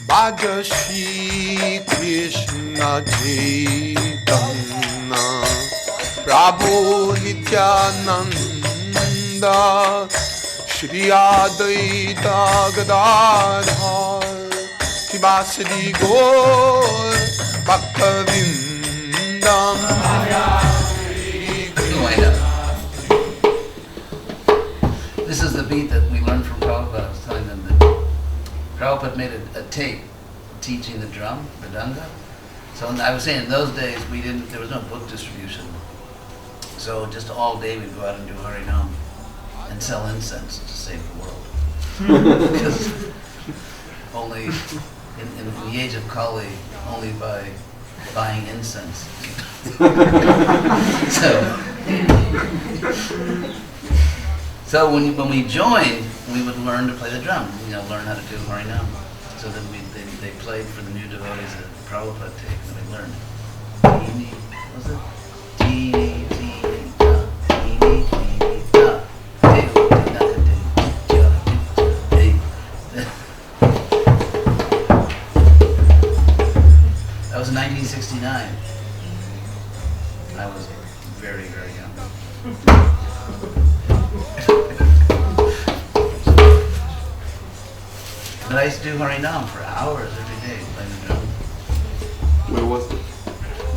Bhaja Shri Krishna Chaitanya Prabhu Nityananda Shri Advaita Gadadhar Shivasadi Gaur Bhaktavindam. This is the beat that we learned from Prabhupada. I was telling them that Prabhupada made a tape teaching the drum, Hridayanda. So I was saying in those days there was no book distribution. So just all day we'd go out and do Harinam and sell incense to save the world. Because only in the age of Kali, only by buying incense. So when we joined, we would learn to play the drum, learn how to do Harinam. So then they played for the new devotees at Prabhupada tape, and we learned. Teeny, what was it? Teeny, teeny, ta, teeny, teeny, ta, dee, naka, dee, ja, dee. That was in 1969. I was very, very young. But I used to do Harinam for hours every day playing the drum. Where was it?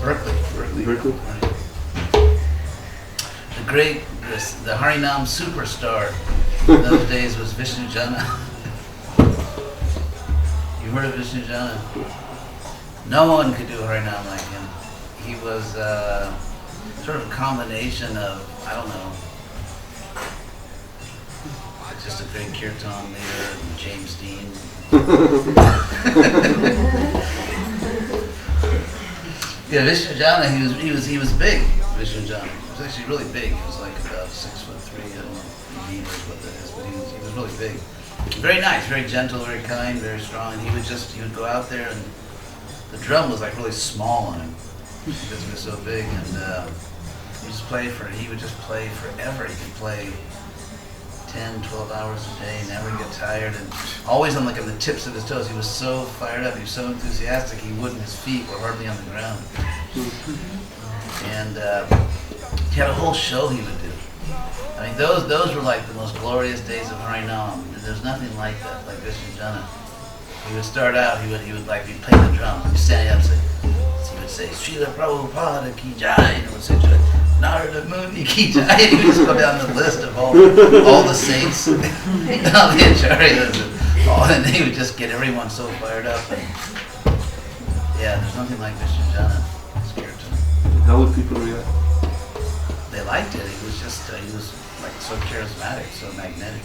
Berkeley. Berkeley? The Harinam superstar in those days was Vishnu Jana. You heard of Vishnu Jana? No one could do Harinam like him. He was sort of a combination of, I don't know, just a great kirtan leader and James Dean. Yeah, Vishnu Jana, he was big. Vishnu Jana, he was actually really big. He was like about 6'3". I don't know meters what that is, but he was really big. Very nice, very gentle, very kind, very strong. And he would go out there, and the drum was like really small on him because he was so big. And he would just play forever. He could play 10, 12 hours a day, never get tired, and always on the tips of his toes. He was so fired up, he was so enthusiastic, his feet were hardly on the ground. And he had a whole show he would do. I mean, those were like the most glorious days of Harinam. There's nothing like that, like Vishnu Jana. He would start out, he'd play the drum, he'd stand up and he would say, Srila Prabhupada ki jai, and he would say, Narada Muni ki jai. He would just go down the list of all the saints, all the acharyas, and he would just get everyone so fired up. And yeah, there's nothing like Vishnu Jana. It's kirtan. How would people react? They liked it. He was like so charismatic, so magnetic.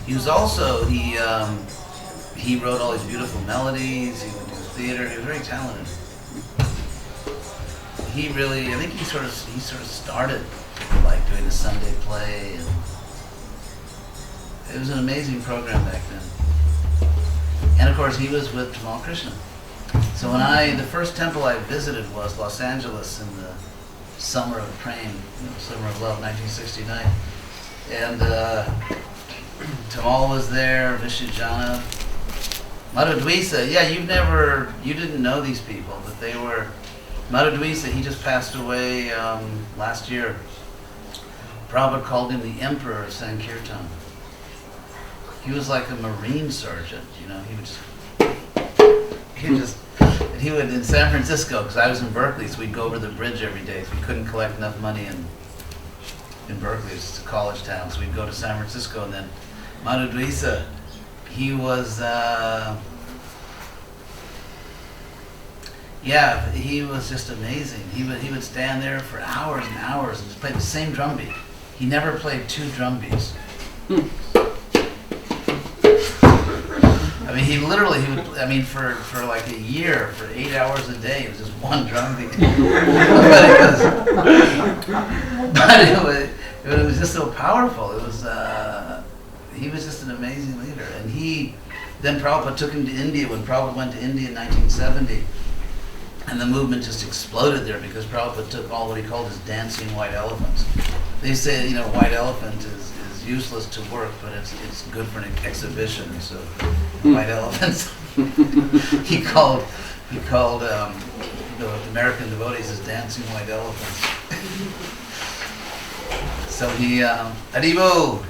He was also, he wrote all these beautiful melodies, he would do theater, he was very talented. I think he sort of started like doing the Sunday play, and it was an amazing program back then. And of course he was with Tamal Krishna. So the first temple I visited was Los Angeles in the summer of Prem, summer of love, 1969. And Tamal was there, Vishnu Jana, Madhudvisa. Yeah, you didn't know these people, but they were, Madhudvisa, he just passed away last year. Prabhupada called him the Emperor of Sankirtan. He was like a Marine sergeant, he would in San Francisco, because I was in Berkeley, so we'd go over the bridge every day. So we couldn't collect enough money in Berkeley, it was just a college town, so we'd go to San Francisco, and then Madhudvisa, he was, he was just amazing. He would stand there for hours and hours and just play the same drum beat. He never played two drum beats. I mean, for like a year, for 8 hours a day, it was just one drum beat. But it was just so powerful. It was, he was just an amazing leader. And then Prabhupada took him to India. When Prabhupada went to India in 1970, And the movement just exploded there because Prabhupada took all what he called his dancing white elephants. They say, white elephant is useless to work, but it's good for an exhibition. So white elephants. he called the American devotees as dancing white elephants. So he Haribo.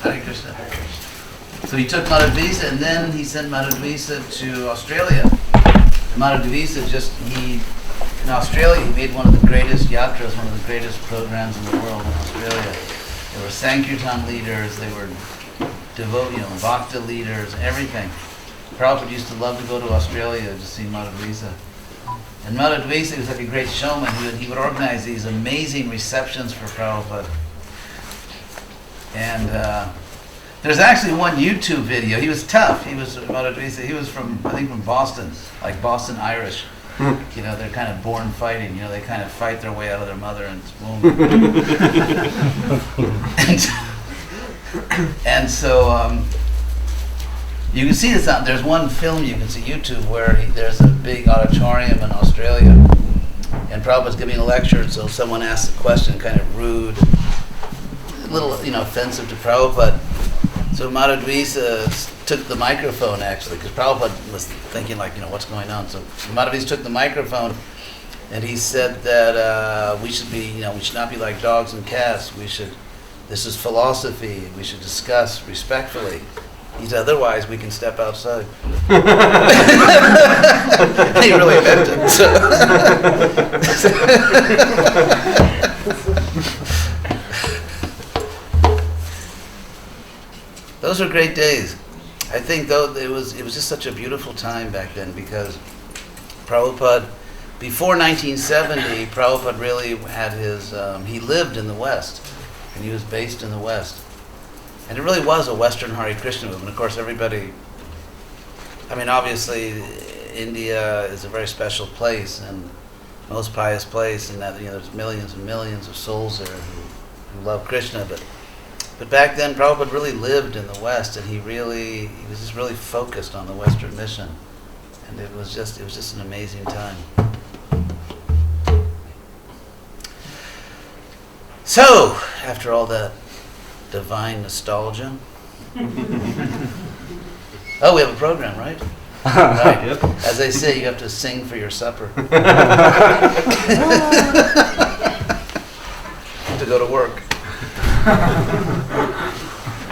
Hare Krishna, Hare Krishna. So he took Madhudvisa, and then he sent Madhudvisa to Australia. Madhudvisa in Australia, he made one of the greatest yatras, one of the greatest programs in the world in Australia. There were Sankirtan leaders, they were Bhakta leaders, everything. Prabhupada used to love to go to Australia to see Madhudvisa. And Madhudvisa was like a great showman. He would organize these amazing receptions for Prabhupada. And there's actually one YouTube video. He was tough. He was Madhudvisa. He was from Boston, like Boston Irish. They're kind of born fighting. They kind of fight their way out of their mother and womb. and so you can see this on. There's one film you can see YouTube where there's a big auditorium in Australia, and Prabhupada's giving a lecture. So someone asks a question, kind of rude, a little offensive to Prabhupada. So Madhudvisa took the microphone, actually, because Prabhupada was thinking, what's going on? So Madhudvisa took the microphone, and he said that we should not be like dogs and cats. This is philosophy. We should discuss respectfully. He said, otherwise we can step outside. He really meant it. Those were great days. I think though it was just such a beautiful time back then because Prabhupada, before 1970, Prabhupada really had he lived in the West and he was based in the West. And it really was a Western Hare Krishna movement. Of course, obviously India is a very special place and most pious place, and that there's millions and millions of souls there who love Krishna, but back then, Prabhupada really lived in the West, and he was just really focused on the Western mission, and it was just an amazing time. So, after all that divine nostalgia, we have a program, right? Right. Yep. As they say, you have to sing for your supper. To go to work.